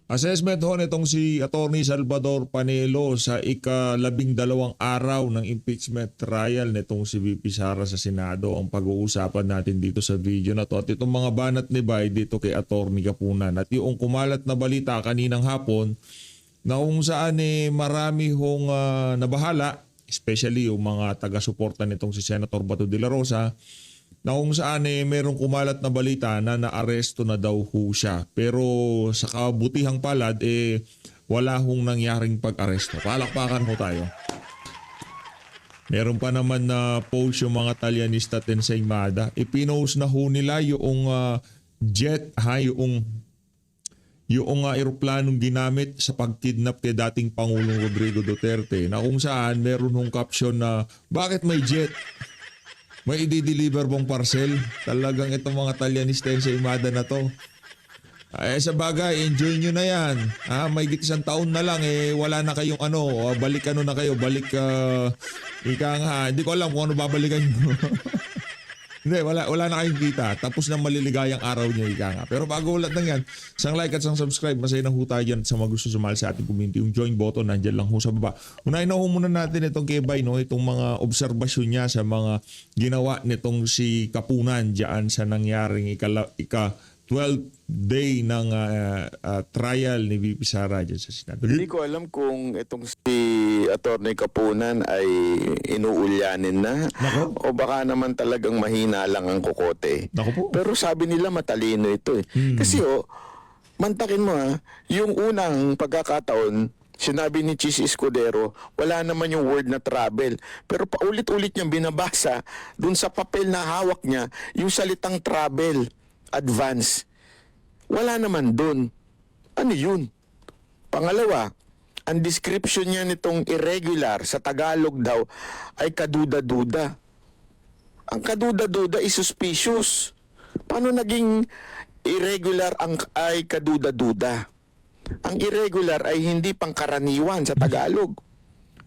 Assessment ho nitong si Attorney Salvador Panelo sa ika-12 araw ng impeachment trial nitong si VP Sara sa Senado ang pag-uusapan natin dito sa video na to. At itong mga banat ni Bay dito kay Attorney Kapunan. At yung kumalat na balita kaninang hapon na kung saan marami hong nabahala, especially yung mga taga-suporta nitong si Senator Bato de la Rosa, na kung saan merong kumalat na balita na naaresto na daw ho siya. Pero sa kabutihang palad, wala hong nangyaring pag-aresto. Palakpakan ho tayo. Meron pa naman na post yung mga Talyanista at Ensaymada. Ipinost na ho nila yung jet, yung aeroplanong ginamit sa pagkidnap kay dating Pangulong Rodrigo Duterte, na kung saan meron hong caption na, bakit may jet? May i-deliver bang parcel? Talagang itong mga Talyanista sa imada na to. Sa bagay, enjoy nyo na yan. May isang taon na lang, wala na kayong balik na kayo, balik, ika nga, hindi ko alam kung ano babalikan nyo. Hindi, wala na kayong kita. Tapos na maliligayang araw nyo, ika nga. Pero bago ulat ng yan, isang like at isang subscribe, masaya na ho tayo dyan sa mga gusto sumali sa ating community. Yung join button, nandyan lang ho sa baba. Unahin na ho muna natin itong kay Bay, no? Itong mga obserbasyon niya sa mga ginawa nitong si Kapunan dyan sa nangyaring ika-12 day ng trial ni VP Sara dyan sa Senado. Hindi ko alam kung itong si Attorney Kapunan ay inuulyanin na. Nako. O baka naman talagang mahina lang ang kokote. Nako po. Pero sabi nila matalino ito eh. Kasi mantakin mo yung unang pagkakataon, sinabi ni Chis Escudero, wala naman yung word na travel. Pero paulit-ulit niyang binabasa dun sa papel na hawak niya, yung salitang travel, advance. Wala naman dun. Ano yun? Pangalawa, ang description niya nitong irregular sa Tagalog daw ay kaduda-duda. Ang kaduda-duda is suspicious. Paano naging irregular ay kaduda-duda? Ang irregular ay hindi pangkaraniwan sa Tagalog.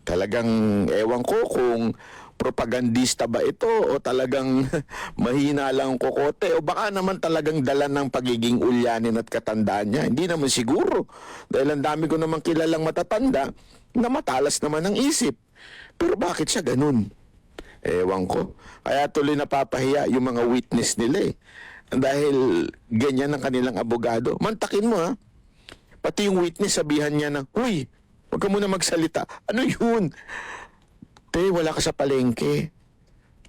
Talagang ewan ko kung propagandista ba ito o talagang mahina lang ang kokote o baka naman talagang dala ng pagiging ulyanin at katandaan niya. Hindi naman siguro. Dahil ang dami ko namang kilalang matatanda na matalas naman ang isip. Pero bakit siya ganun? Ewan ko. Kaya tuloy napapahiya yung mga witness nila Dahil ganyan ang kanilang abogado. Mantakin mo Pati yung witness sabihan niya na, "Uy, huwag ka muna magsalita." Ano yun? Te, wala ka sa palengke.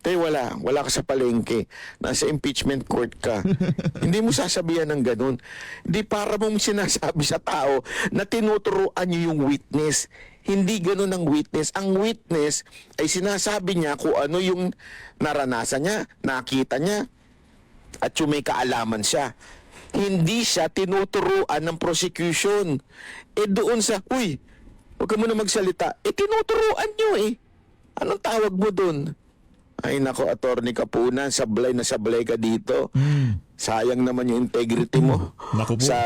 Te, wala ka sa palengke. Nasa impeachment court ka. Hindi mo sasabihan ng ganun. Hindi para mong sinasabi sa tao na tinuturuan niyo yung witness. Hindi ganun ang witness. Ang witness ay sinasabi niya kung ano yung naranasan niya, nakita niya, at yung may kaalaman siya. Hindi siya tinuturuan ng prosecution. Doon sa, "Uy, huwag ka muna magsalita." Tinuturuan niyo Anong tawag mo dun? Ay nako, Attorney Kapunan, sablay na sablay ka dito. Sayang naman yung integrity mo. Naku po. Sa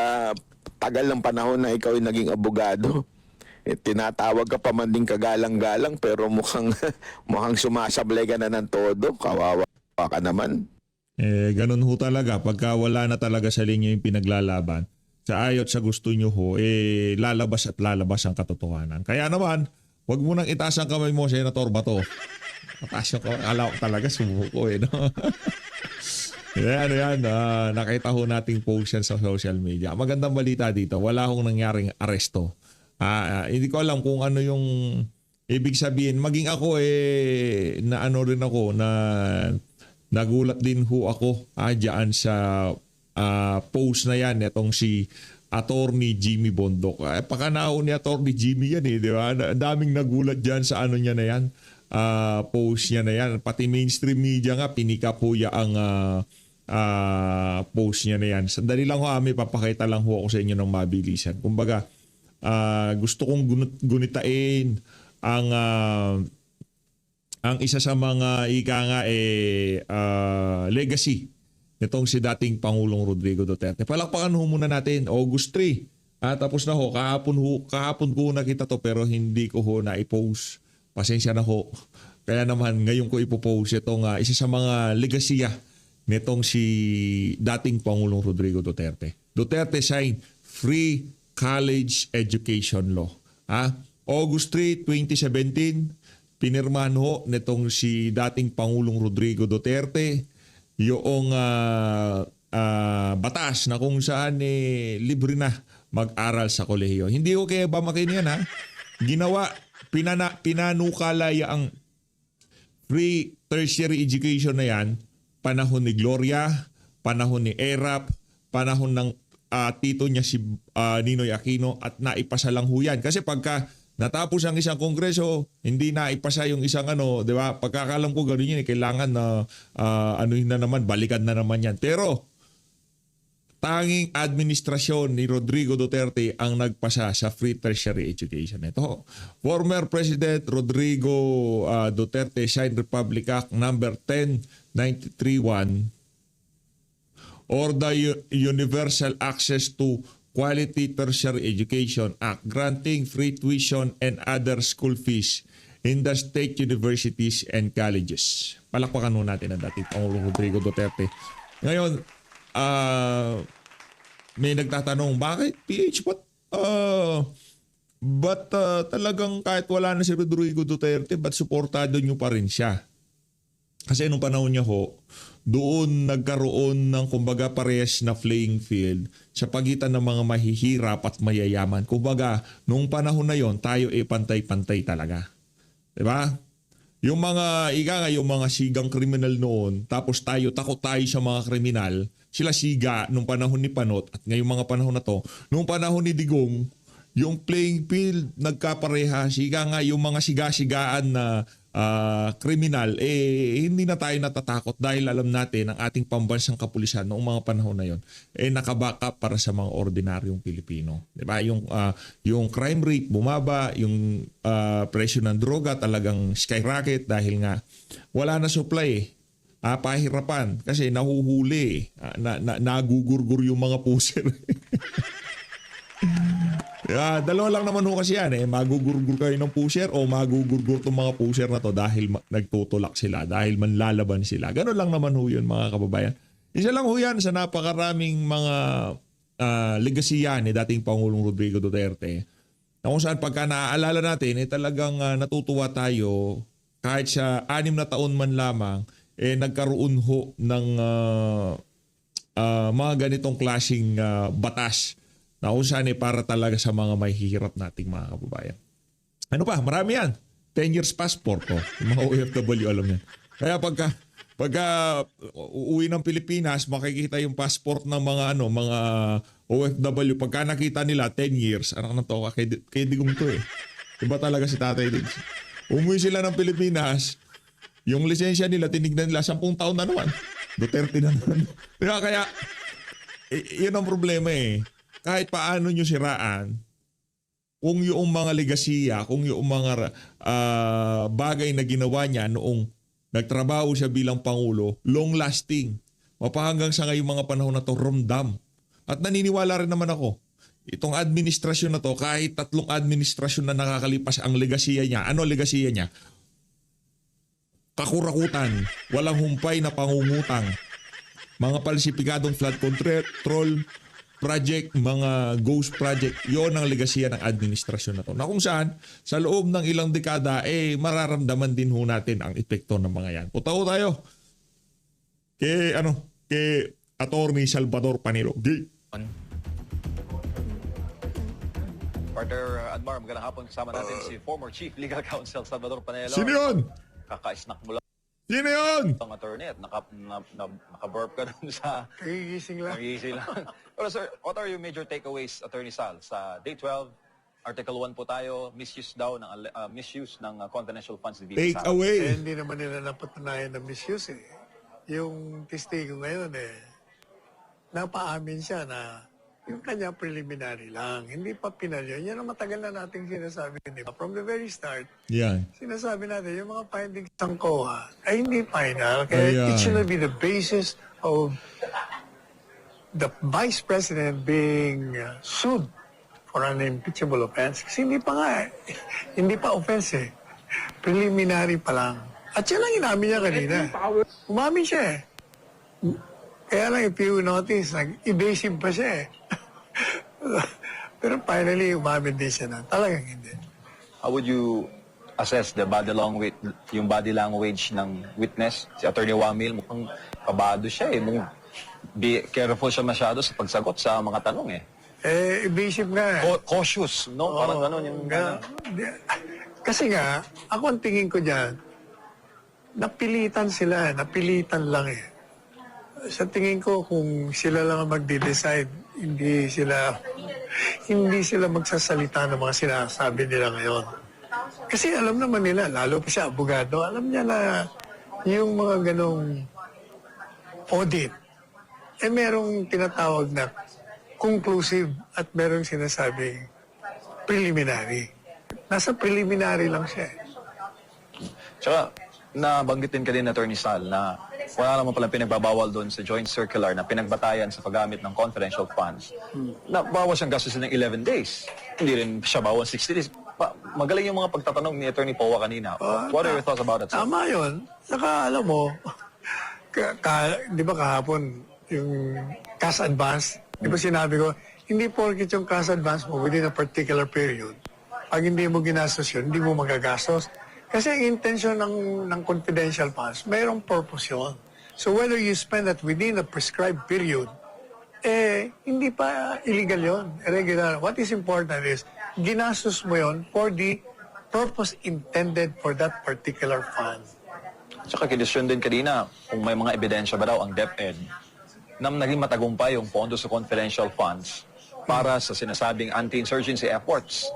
tagal ng panahon na ikaw ay naging abogado. Tinatawag ka pa man din kagalang-galang pero mukhang sumasablay ka na ng todo. Kawawa ka naman. Ganun ho talaga. Pagka wala na talaga sa linya yung pinaglalaban, sa ayot sa gusto nyo ho, lalabas at lalabas ang katotohanan. Kaya naman, huwag mo nang itaas ang kamay mo, Senator Bato. Mataas yung kamay. Alam ko talaga, sumuko no? Yan. Nakita ho nating post yan sa social media. Magandang balita dito. Wala hong nangyaring aresto. Hindi ko alam kung ano yung ibig sabihin. Maging ako na ano rin ako na nagulat din ho ako dyan sa post na yan itong si Attorney Jimmy Bondok. Pakanao ni Attorney Jimmy yan di ba? Daming nagulat dyan sa ano niya na yan, post niya na yan. Pati mainstream media nga, pinika po ya ang post niya na yan. Sandali lang ho, may papakita lang ho ako sa inyo ng mabilisan. Kumbaga, gusto kong gunitain ang isa sa mga legacy nitong si dating Pangulong Rodrigo Duterte. Palakpakan ho muna natin, August 3. Tapos na ho, kahapon ko nakita to pero hindi ko ho na-post. Pasensya na ho. Kaya naman ngayon ko ipopost itong isa sa mga legasiya nitong si dating Pangulong Rodrigo Duterte. Duterte sign free College Education Law. August 3, 2017, pinirmahan ho nitong si dating Pangulong Rodrigo Duterte yung batas na kung saan libre na mag-aral sa kolehiyo. Hindi ko kaya bamakin yan Ginawa, pinanukalaya ang free tertiary education na yan, panahon ni Gloria, panahon ni Erap, panahon ng tito niya si Ninoy Aquino at naipasa lang ho yan. Kasi pagka natapos ang isang kongreso, hindi naipasa yung isang di ba? Pagkakalam ko gano'n yun, kailangan na anuhin na naman, balikan na naman yan. Pero tanging administrasyon ni Rodrigo Duterte ang nagpasa sa free tertiary education. Ito, former President Rodrigo Duterte signed Republic Act number 10931 or the Universal Access to Quality Tertiary Education Act granting free tuition and other school fees in the state universities and colleges. Palakpakan mo natin ang dating Pangulong Rodrigo Duterte. Ngayon, may nagtatanong, bakit PH? But talagang kahit wala na si Rodrigo Duterte, ba't suportado nyo pa rin siya? Kasi nung panahon niya ho, doon nagkaroon ng kumbaga parehas na playing field sa pagitan ng mga mahihirap at mayayaman. Kumbaga, nung panahon na yon tayo pantay-pantay talaga. Diba? Yung mga, yung mga sigang kriminal noon, tapos takot tayo sa mga kriminal, sila siga nung panahon ni Panot at ngayong mga panahon na to, nung panahon ni Digong, yung playing field nagkapareha, yung mga siga-sigaan na kriminal, hindi na tayo natatakot dahil alam natin ang ating pambansang kapulisan noong mga panahon na yon nakabackup para sa mga ordinaryong Pilipino. Diba? Yung crime rate bumaba, yung presyo ng droga talagang skyrocket dahil nga wala na supply pahirapan kasi nahuhuli nagugurgur yung mga puser. Dalawa lang naman ho kasi yan magugurgur kayo ng pusher o magugurgur tong mga pusher na to dahil nagtutulak sila, dahil manlalaban sila. Ganun lang naman ho yun mga kababayan. Isa lang ho yan sa napakaraming mga legasiya ni dating Pangulong Rodrigo Duterte na kung saan pagka naaalala natin talagang natutuwa tayo kahit sa 6 na taon man lamang nagkaroon ho ng mga ganitong klaseng batas na kung saan para talaga sa mga mahihirap nating mga kababayan. Ano pa? Marami yan. 10 years passport po. Yung mga OFW alam yan. Kaya pagka uuwi ng Pilipinas, makikita yung passport ng mga mga OFW. Pagka nakita nila 10 years, anak na to, kay Digong to Iba talaga si Tatay Diggs. Umuwi sila ng Pilipinas, yung lisensya nila, tinignan nila 10 taon na naman. Duterte na naman. Kaya, yun ang problema kahit paano nyo siraan, kung yung mga legasiya, kung yung mga bagay na ginawa niya noong nagtrabaho siya bilang Pangulo, long-lasting. Mapahanggang sa ngayong mga panahon na to, ramdam. At naniniwala rin naman ako, itong administrasyon na to, kahit 3 administrasyon na nakakalipas ang legasiya niya, ano legasiya niya? Kakurakutan, walang humpay na pangungutang, mga palsipikadong flood control project, mga ghost project, yon ang legasiya ng administrasyon na to. Na kung saan, sa loob ng ilang dekada, mararamdaman din ho natin ang epekto ng mga yan. Putaw tayo kay Attorney Salvador Panelo. Partner Admar, magandang hapon, kasama natin si former Chief Legal Counsel Salvador Panelo. Sino yun? Kaka-snack mo lang Sino yun? ang attorney at naka-burp ka dun sa... Kagigising lang. Nagigising lang. Pero sir, what are your major takeaways, Attorney Sal? Sa Day 12, Article 1 po tayo, misuse ng confidential funds ni VP Take Sara. away. Hindi naman nila napatunayan na misuse Yung testigo ngayon napaamin siya na yung kanya preliminary lang. Hindi pa pinal yun. Yan ang matagal na nating sinasabi. From the very start, Yan. sinasabi natin, yung mga findings ng COA ay hindi final. Kaya Ayan. it should be the basis of the Vice President being sued for an impeachable offense. Kasi hindi pa nga hindi pa offense Preliminary pa lang. At yan lang inamin niya kanina. Umamin siya Kaya lang, if you notice, evasive pa siya Pero finally, umamin din siya na talagang hindi. How would you assess the yung body language ng witness? Si Attorney Wamil, mukhang kabado siya eh. Be careful siya masyado sa pagsagot sa mga tanong eh. Evasive nga. Cautious, no? Parang ganun yung... Kasi nga, ako ang tingin ko dyan, napilitan sila, napilitan lang eh. Sa tingin ko, kung sila lang ang magde-decide, hindi sila magsasalita ng mga sinasabi nila ngayon. Kasi alam naman nila, lalo pa siya abogado, alam niya na yung mga ganong audit, merong tinatawag na conclusive at merong sinasabing preliminary. Nasa preliminary lang siya. Tsaka, nabanggit din ka din, Attorney Sal, na wala naman palang pinagbabawal doon sa joint circular na pinagbatayan sa paggamit ng confidential funds. Na bawas siyang gastusin ng 11 days. Hindi rin siya bawas 60 days. Magaling yung mga pagtatanong ni Attorney Powa kanina. What are your thoughts about it, sir? Tama yun. Saka alam mo, di ba kahapon, yung cash advance, di ba sinabi ko, hindi porkit yung cash advance mo within a particular period, pag hindi mo ginastos yun, hindi mo magagastos. Kasi ang intention ng confidential funds, mayroong purpose yun. So whether you spend that within a prescribed period, hindi pa illegal yun, irregular. What is important is, ginastos mo yun for the purpose intended for that particular fund. Tsaka kinisyon din kanina kung may mga ebidensya ba daw ang DepEd na naging matagumpay yung pondo sa confidential funds para sa sinasabing anti-insurgency efforts.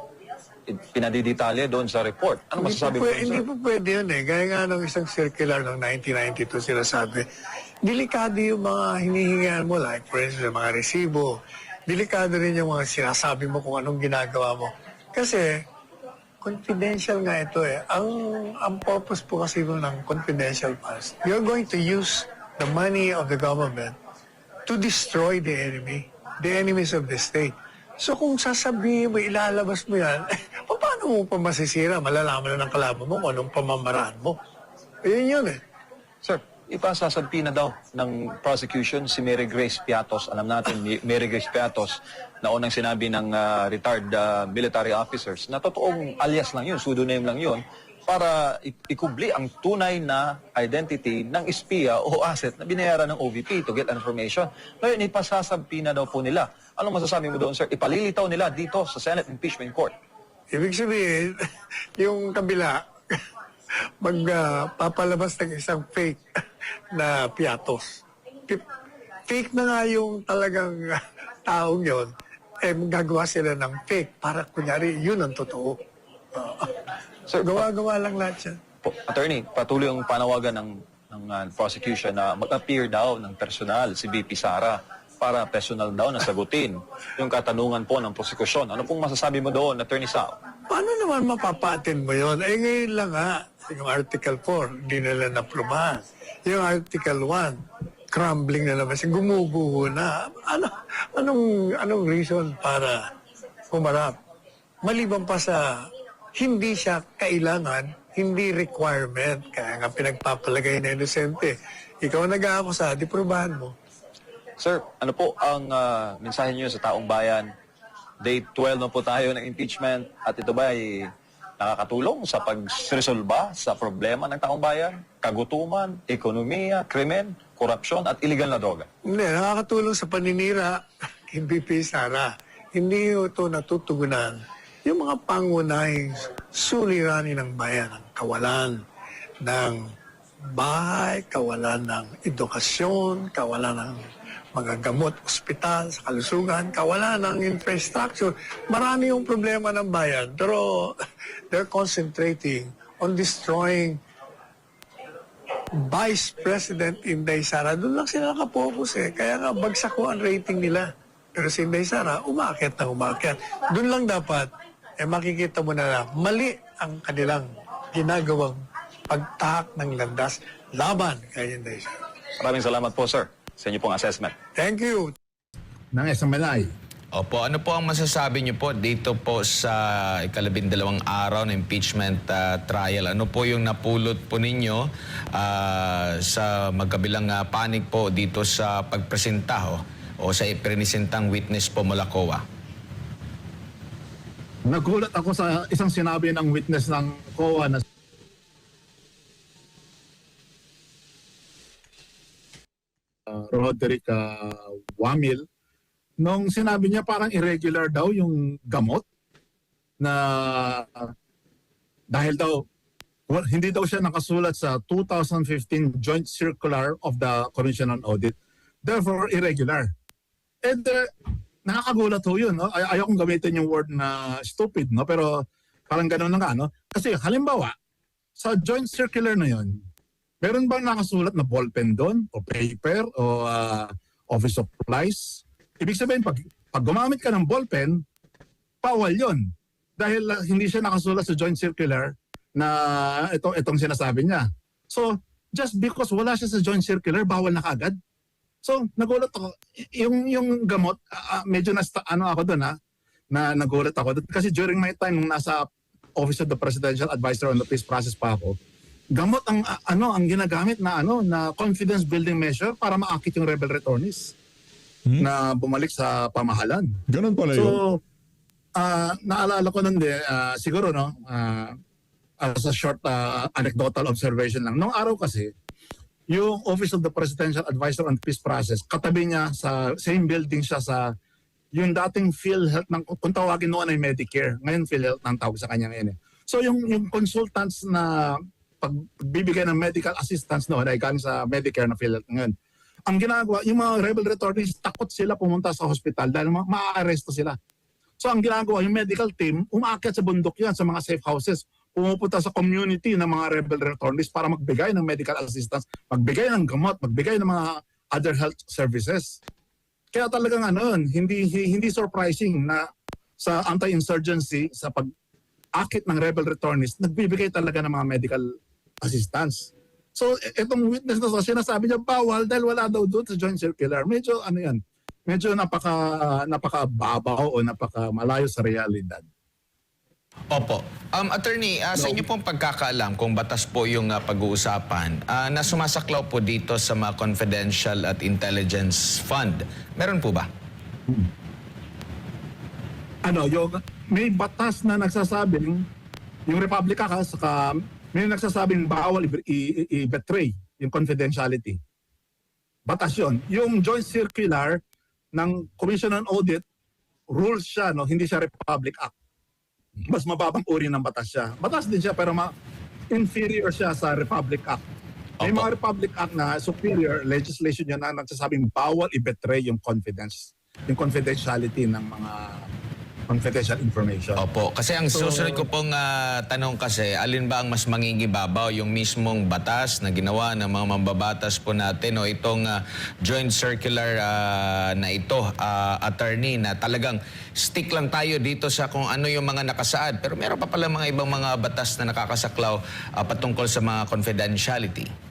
Pinadidetalye doon sa report. Ano masasabi mo, Hindi sir? po pwede yun eh. Gaya nga ng isang circular ng 1992 sila sabi, delikado yung mga hinihingian mo, like for instance, mga resibo. Delikado rin yung mga sinasabi mo kung anong ginagawa mo. Kasi, confidential nga ito eh. Ang purpose po kasi ng confidential funds, you're going to use the money of the government to destroy the enemies of the state. So kung sasabihin mo, ilalabas mo yan, paano mo pa masisira? Malalaman na ng kalaban mo kung anong pamamaraan mo. Ayun yun eh. Sir, ipasasampi na daw ng prosecution si Mary Grace Piatos. Alam natin, Mary Grace Piatos, na unang sinabi ng retired military officers na totoong alias lang yun, pseudonym lang yun, para ikubli ang tunay na identity ng espiya o asset na binayaran ng OVP to get information. Ngayon, ipasasampi na daw po nila. Anong masasabi mo doon, sir? Ipalilitaw nila dito sa Senate Impeachment Court. Ibig sabihin, yung kabila, magpapalabas ng isang fake na piatos. Fake na nga yung talagang taong yon, gagawa sila ng fake para kunyari yun ang totoo. Sir, Gawa-gawa lang lahat yan. Attorney, patuloy ang panawagan ng prosecution na mag-appear daw ng personal si VP Sara para personal daw na sagutin yung katanungan po ng prosekusyon. Ano pong masasabi mo doon, Attorney Sal? Paano naman mapapatin mo yun? Ngayon lang yung Article 4, hindi nila naprubahan. Yung Article 1, crumbling na naman siya, gumuguho na. Anong reason para humarap? Maliban pa sa hindi siya kailangan, hindi requirement. Kaya nga pinagpapalagay na inosente. Ikaw nag-aakusa, di prubahan mo. Sir, ano po ang mensahe niyo sa taong bayan? Day 12 na po tayo ng impeachment at ito ba ay nakakatulong sa pagresolba sa problema ng taong bayan? Kagutuman, ekonomiya, krimen, korupsyon at iligal na droga. Hindi, nakakatulong sa paninira, hindi Sara. Hindi ito natutugunan yung mga pangunahing suliranin ng bayan, ang kawalan ng bahay, kawalan ng edukasyon, kawalan ng mga gamot, ospital, sa kalusugan, kawalan ng infrastructure. Marami yung problema ng bayan, pero they're concentrating on destroying Vice President Inday Sara. Doon lang sila nakapokus eh. Kaya nga bagsak ko ang rating nila. Pero si Inday Sara, umakyat na umakyat. Doon lang dapat, makikita mo na mali ang kanilang ginagawang pagtahak ng landas laban kay Inday Sara. Maraming salamat po, sir, sa inyo pong assessment. Thank you. Ng SMNI. Opo, ano po ang masasabi niyo po dito po sa ikalabindalawang araw ng impeachment trial? Ano po yung napulot po ninyo sa magkabilang panig po dito sa pagpresenta o sa ipresentang witness po mula COA? Nagulat ako sa isang sinabi ng witness ng COA na Roderick Wamil, nung sinabi niya parang irregular daw yung gamot na dahil daw hindi daw siya nakasulat sa 2015 Joint Circular of the Commission on Audit. Therefore, irregular. And nakakagulat ho yun. No? Ayaw kong gamitin yung word na stupid, no? Pero parang gano'n na nga. No? Kasi halimbawa, sa Joint Circular na yun, meron bang nakasulat na ballpen doon? O paper? O office supplies? Ibig sabihin, pag gumamit ka ng ballpen, bawal yun. Dahil hindi siya nakasulat sa Joint Circular na itong sinasabi niya. So, just because wala siya sa Joint Circular, bawal na kaagad. So, nagulat ako. Yung gamot, medyo ako doon na nagulat ako. Kasi during my time, nung nasa Office of the Presidential Advisor on the Peace Process pa ako, gamot ang ginagamit na confidence building measure para maakit yung rebel returnees na bumalik sa pamahalan. Ganun pala yun. So, naalala ko nun siguro as a short anecdotal observation lang. Noong araw kasi, yung Office of the Presidential Advisor on Peace Process, katabi niya sa same building siya sa yung dating PhilHealth, kung tawagin noon ay Medicare. Ngayon PhilHealth ang tawag sa kanya ngayon. So yung consultants na pagbibigay ng medical assistance noon ay galing sa Medicare na PhilHealth ngayon. Ang ginagawa, yung mga rebel returnees, takot sila pumunta sa hospital dahil maa-arresto sila. So ang ginagawa, yung medical team, umaakyat sa bundok yan, sa mga safe houses, pumupunta sa community ng mga rebel returnees para magbigay ng medical assistance, magbigay ng gamot, magbigay ng mga other health services. Kaya talagang hindi surprising na sa anti-insurgency, sa pag-akit ng rebel returnees, nagbibigay talaga ng mga medical assistance. So itong witness na sinasabi niya bawal dahil wala daw doon sa Joint Circular. Medyo medyo napakababaw o napakamalayo sa realidad. Opo. Attorney, sa inyo pong pagkakaalam kung batas po yung pag-uusapan, na sumasaklaw po dito sa mga confidential at intelligence fund, meron po ba? May batas na nagsasabing, yung Republic Act, saka may nagsasabing bawal i-betray yung confidentiality. Batas yun. Yung Joint Circular ng Commission on Audit, rules siya, hindi siya Republic Act. Mas mababang uri ng batas siya. Batas din siya pero inferior siya sa Republic Act. May Opo. mga Republic Act na superior legislation yan na nagsasabing bawal i-betray yung confidentiality ng mga confidential information. Opo. Kasi ang susunod ko pong tanong kasi, alin ba ang mas mangingibabaw, yung mismong batas na ginawa ng mga mambabatas po natin o itong joint circular na ito, attorney, na talagang stick lang tayo dito sa kung ano yung mga nakasaad. Pero meron pa pala mga ibang mga batas na nakakasaklaw patungkol sa mga confidentiality.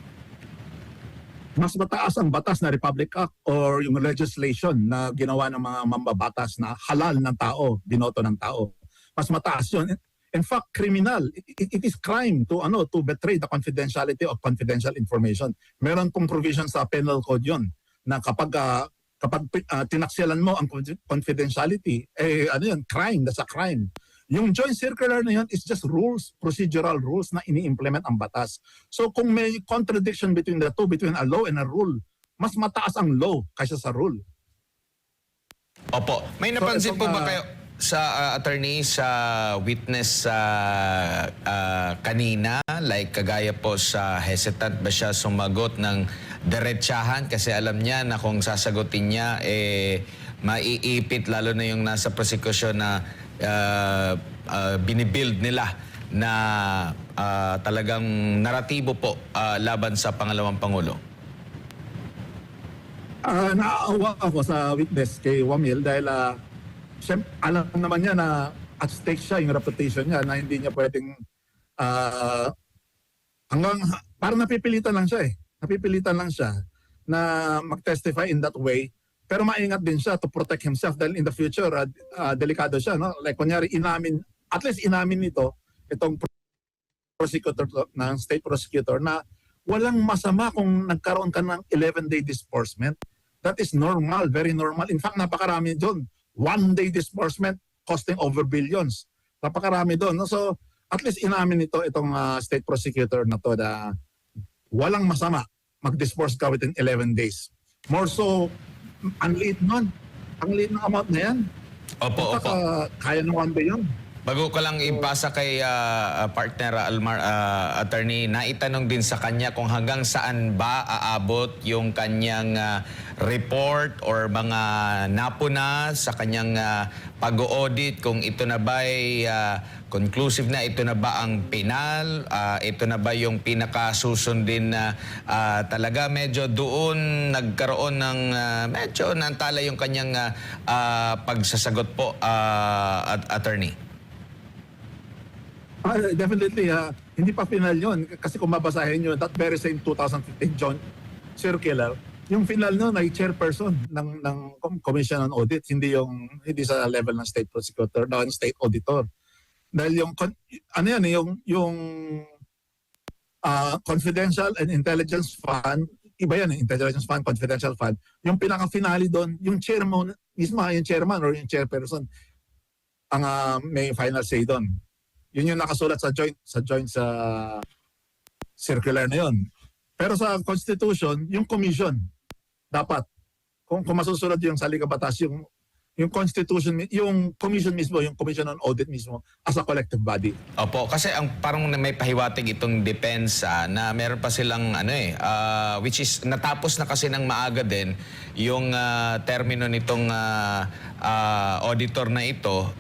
Mas mataas ang batas na Republic Act or yung legislation na ginawa ng mga mambabatas na halal ng tao, binoto ng tao. Mas mataas yun. In fact, criminal. It is crime to betray the confidentiality of confidential information. Meron pong provision sa penal code yun na kapag tinaksilan mo ang confidentiality, crime, that's a crime. Yung joint circular na yun is just rules, procedural rules na ini-implement ang batas. So kung may contradiction between the two, between a law and a rule, mas mataas ang law kaysa sa rule. Opo. May napansin po ba kayo sa attorney, sa witness kanina? Like kagaya po sa hesitant ba siya sumagot ng diretsahan kasi alam niya na kung sasagutin niya, maiipit lalo na yung nasa prosecution na binibuild nila na talagang naratibo po laban sa pangalawang Pangulo? Naaawa ako sa witness kay Wamil dahil alam naman niya na at stake siya yung reputation niya na hindi niya pwedeng parang napipilitan lang siya Napipilitan lang siya na mag-testify in that way. Pero maingat din siya to protect himself dahil in the future, delikado siya. No? Like kunyari, at least inamin nito, itong prosecutor ng state prosecutor na walang masama kung nagkaroon ka ng 11-day disbursement. That is normal, very normal. In fact, napakarami doon. 1-day disbursement costing over billions. Napakarami doon. No? So, at least inamin itong state prosecutor na to na walang masama mag-disperse ka within 11 days. More so, ang liit nun. Ang liit ng amount na yan. Opo, opo. Kaya ng one day yun. Bago ko lang ipasa kay partner Almar, attorney, naitanong din sa kanya kung hanggang saan ba aabot yung kanyang report or mga napuna sa kanyang pag-audit, kung ito na ba ay conclusive na, ito na ba ang penal, ito na ba yung pinakasusundin na talaga medyo doon nagkaroon ng medyo nantala yung kanyang pagsasagot po, attorney. Definitely, hindi pa final yun. Kasi kung mabasahin nyo, that very same 2015 John Circular, yung final nun ay chairperson ng Commission on Audit, hindi sa level ng state prosecutor, ng state auditor. Dahil yung confidential and intelligence fund, iba yan, intelligence fund, confidential fund, yung pinaka-finale doon, yung chairman mismo, yung chairman or yung chairperson, ang may final say doon. Yun yung nakasulat sa joint circular na yun. Pero sa Constitution, yung commission, dapat, kung masusunod yung saligang batas, yung Constitution, yung commission mismo, yung Commission on Audit mismo, as a collective body. Opo, kasi ang parang may pahiwatig itong depensa na meron pa silang which is natapos na kasi ng maaga din yung termino nitong auditor na ito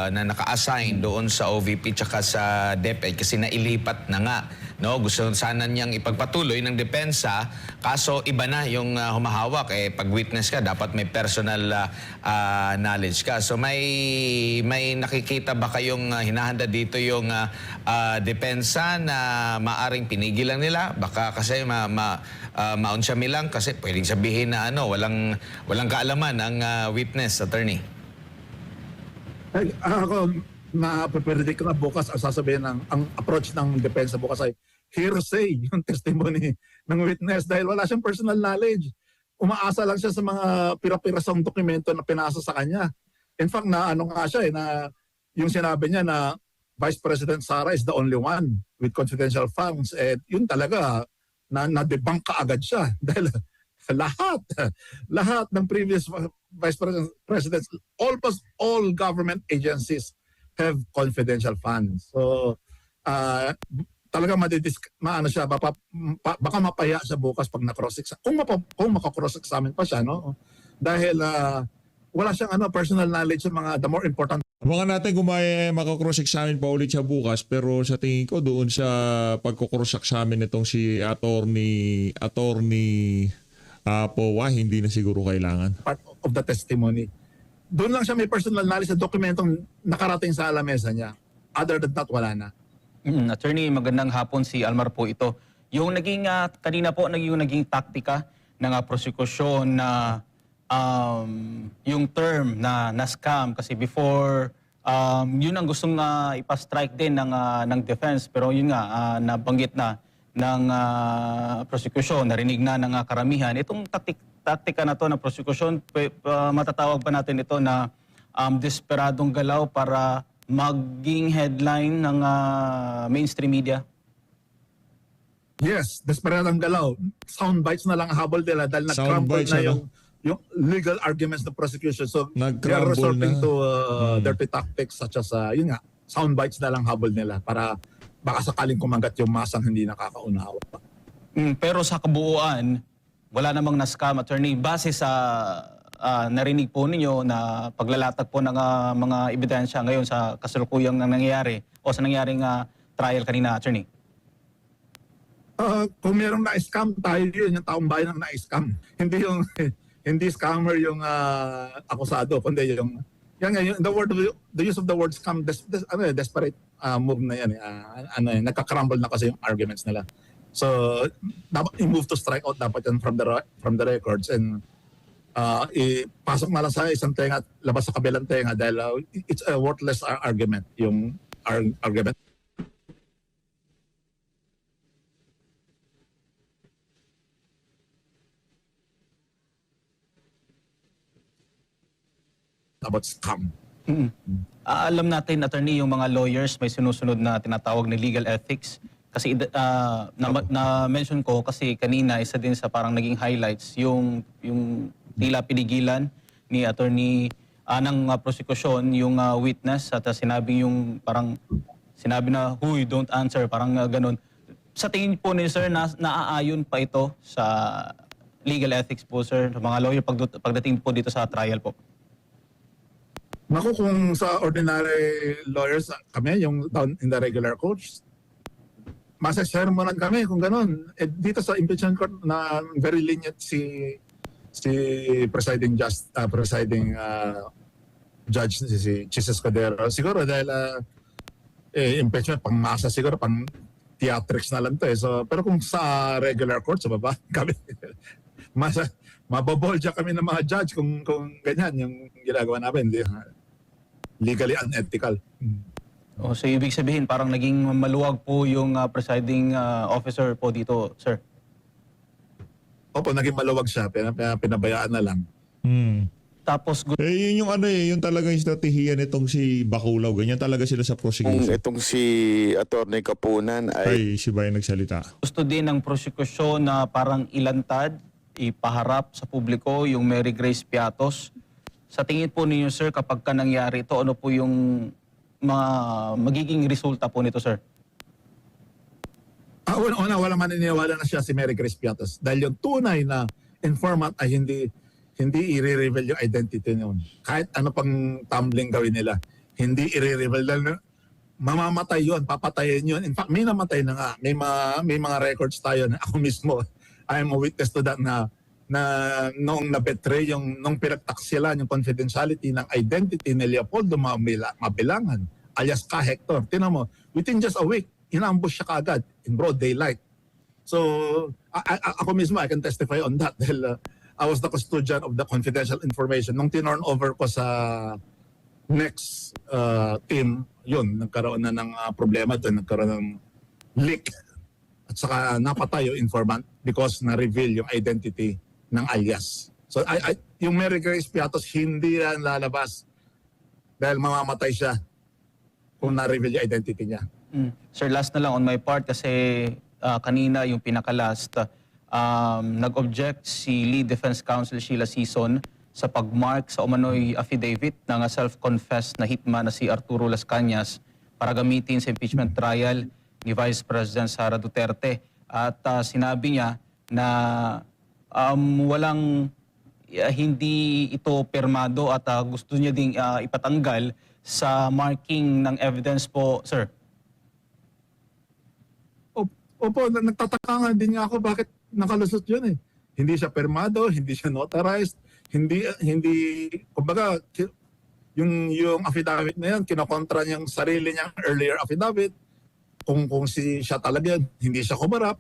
na naka-assign doon sa OVP tsaka sa DepEd kasi nailipat na nga. No, gusto sana niyang ipagpatuloy ng depensa, kaso iba na yung humahawak. Pag witness ka, dapat may personal knowledge ka. So may nakikita ba kayong hinahanda dito yung depensa na maaring pinigilan nila? Baka kasi maunsa lang kasi pwedeng sabihin na walang kaalaman ang witness, attorney. Ako, na-predict ko na bukas ang sasabihin ang approach ng depensa bukas ay hearsay yung testimony ng witness dahil wala siyang personal knowledge. Umaasa lang siya sa mga pira-pirasong dokumento na pinasa sa kanya. In fact, nga siya na yung sinabi niya na Vice President Sara is the only one with confidential funds. Yun talaga, na-debunk ka agad siya dahil lahat ng previous Vice Presidents, almost all government agencies have confidential funds. So, talaga baka mapaya siya bukas pag na-cross-examine. Kung maka-cross-examine pa siya, no? Dahil wala siyang personal knowledge sa mga the more important. Abangan natin kung may maka-cross-examine pa ulit siya bukas, pero sa tingin ko doon sa pagko-cross-examine itong si attorney Powa, hindi na siguro kailangan. Part of the testimony. Doon lang siya may personal knowledge sa dokumentong nakarating sa lamesa niya. Other than that, wala na. Attorney, magandang hapon, si Almar po ito. Yung kanina po, yung naging taktika ng prosekusyon na yung term na scam, kasi before, yun ang gustong ipa-strike din ng defense, pero yun nga, nabanggit na ng prosekusyon, narinig na ng karamihan. Itong taktika na to ng prosekusyon, matatawag pa natin ito na desperadong galaw para maging headline ng mainstream media. Yes, desperadong galaw. Soundbites na lang habol nila dahil nag-crumble Soundbites, na yung legal arguments ng prosecution. So, they are Nag-crumble resorting na. to dirty tactics such as, yun nga, soundbites na lang habol nila para baka sakaling kumagat yung masang hindi nakakaunawa. Pero sa kabuuan, wala namang na-scam, attorney. Base sa narinig po ninyo na paglalatag po ng mga ebidensya ngayon sa kasalukuyang nangyayari o sa nangyaring trial kanina, attorney. Kung merong na-scam, tayo yun, yung taong bayan ang na-scam. Hindi scammer yung akusado, kundi yung the use of the word scam, desperate move na yan. Nagka-crumble na kasi yung arguments nila. So, dapat i-move to strike out dapat yan from the records and ipasok na lang sa isang tenga at labas sa kabilang tenga dahil it's a worthless argument, yung argument. About scam. Alam natin, attorney, yung mga lawyers may sinusunod na tinatawag na legal ethics. Kasi na-mention ko kasi kanina isa din sa parang naging highlights yung tila pinigilan ni attorney ng prosekusyon yung witness at sinabi na, "Huy, don't answer," parang ganun. Sa tingin po ni sir, naaayon pa ito sa legal ethics po, sir, ng mga lawyer pagdating po dito sa trial po? Naku, kung sa ordinary lawyers kami, yung down in the regular courts, masasermonan kami kung ganun. Eh, dito sa impeachment court na very lenient si presiding judge si Chis Escudero. Siguro dahil impeachment pangmasa, siguro pang theatrics na lang to eh. So, pero kung sa regular court sa baba kami mabobolja kami ng mga judge kung ganyan yung ginagawa namin. Legally unethical. So ibig sabihin parang naging maluwag po yung presiding officer po dito, sir. Opo, naging maluwag siya. Pinabayaan na lang. Tapos Yun yung yung talagang estratehiya nitong si Bacolao. Ganyan talaga sila sa Kung prosecution. itong si Attorney Kapunan ay Ay, si Bayan nagsalita. gusto din ng prosekusyon na parang ilantad, ipaharap sa publiko yung Mary Grace Piatos. Sa tingin po ninyo, sir, kapag ka nangyari ito, ano po yung mga magiging resulta po nito, sir? Una, wala maniniwala na siya si Mary Grace Piatos dahil yung tunay na informant ay hindi i-reveal yung identity niyon. Kahit ano pang tumbling gawin nila, hindi i-reveal dahil mamamatay yun, papatayin yun. In fact, may namatay na nga. May mga records tayo na ako mismo, I am a witness to that na noong na-betray nung pinagtaksilan yung confidentiality ng identity ni Leopoldo Mabilangan alias Ka Hector. Tinan mo, within just a week, inambush siya kaagad in broad daylight. So, ako mismo, I can testify on that dahil I was the custodian of the confidential information. Nung tinorn over ko sa next team, yun, nagkaroon na ng problema doon, nagkaroon ng leak. At saka napatay yung informant because na-reveal yung identity ng alias. So, yung Mary Grace Piatos, hindi yan lalabas dahil mamamatay siya kung na-reveal yung identity niya. Sir, last na lang on my part kasi kanina yung pinaka-last, nag-object si Lead Defense Counsel Sheila Sison sa pag-mark sa umano'y affidavit ng self-confessed na hitman na si Arturo Las Cañas para gamitin sa impeachment trial ni Vice President Sara Duterte. At sinabi niya na hindi ito permado at gusto niya ding ipatanggal sa marking ng evidence po, sir. Opo, nagtataka nga din nga ako bakit nakalusot yun eh. Hindi siya permado, hindi siya notarized, hindi kumbaga yung affidavit na yan, kinokontra niyang sarili niyang earlier affidavit. Kung siya talaga, hindi siya kumarap.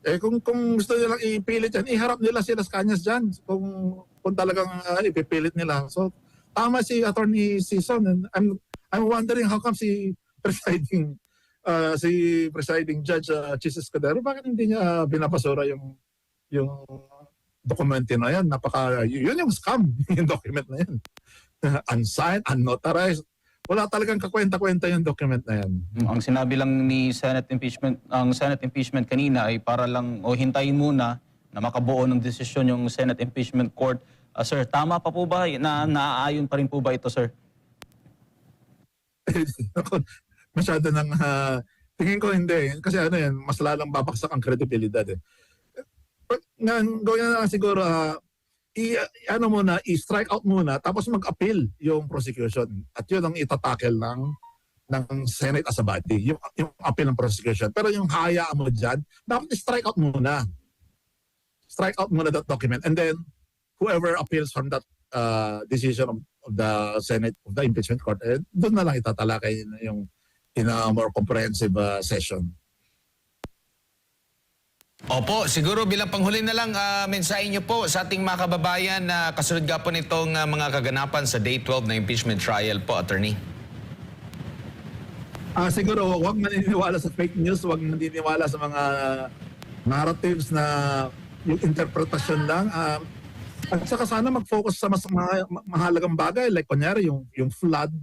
Eh kung gusto nilang ipilit yan, iharap nila si Las Cañas dyan kung talagang ipipilit nila. So tama si Attorney Sison, and I'm wondering how come si presiding judge Chis Escudero, bakit hindi niya binabasura yung dokumento na yan? Yun yung scam, yung document na yan. Unsigned, unnotarized. Wala talagang kakwenta-kwenta yung document na yan. Ang sinabi lang ni Senate impeachment kanina ay para lang hintayin muna na makabuo ng desisyon yung Senate Impeachment Court. Sir, tama pa po ba na naaayon pa rin po ba ito, sir? Masyado nang tingin ko hindi. Kasi yan, mas lalang babaksak ang kredibilidad eh. Gawin na lang siguro, i-strike out muna, tapos mag-appeal yung prosecution. At yun ang itatakel ng Senate as a body, yung appeal ng prosecution. Pero yung hayaan mo dyan, dapat i-strike out muna. Strike out muna that document. And then, whoever appeals from that decision of the Senate, of the impeachment court, doon na lang itatalakay yung in a more comprehensive session. Opo, siguro bilang panghuli na lang, mensahe niyo po sa ating mga kababayan na kasunod nga po nitong mga kaganapan sa Day 12 na impeachment trial po, Attorney. Siguro, huwag maniniwala sa fake news, huwag maniniwala sa mga narratives na yung interpretasyon lang. At saka sana mag-focus sa mas mahalagang bagay like kunyari yung flood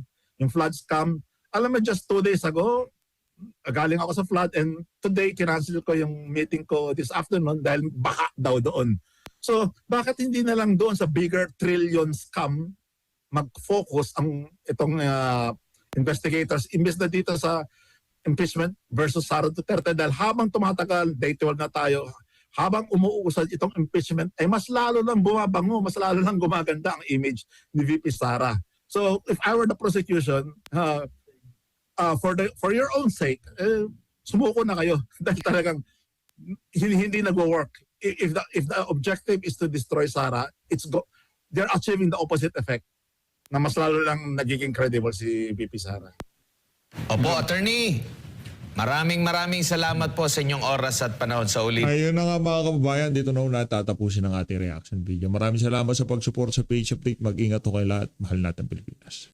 scam. Alam mo, just 2 days ago, galing ako sa flood and today kinancel ko yung meeting ko this afternoon dahil baka daw doon. So bakit hindi na lang doon sa bigger trillion scam mag-focus ang itong investigators imbes na dito sa impeachment versus Sara Duterte, dahil habang tumatagal, day 12 na tayo, habang umuusad itong impeachment, ay mas lalo lang bumabango, mas lalo lang gumaganda ang image ni VP Sara. So if I were the prosecution, for your own sake, sumuko na kayo dahil talagang hindi nagwo-work. If the objective is to destroy Sara, they're achieving the opposite effect na mas lalo lang nagiging credible si VP Sara. Opo, attorney. Maraming salamat po sa inyong oras at panahon sa ulit. Ayun na nga mga kababayan, dito na natatapusin ang ating reaction video. Maraming salamat sa pag-support sa Page Update. Mag-ingat ho kayo lahat. Mahal natin Pilipinas.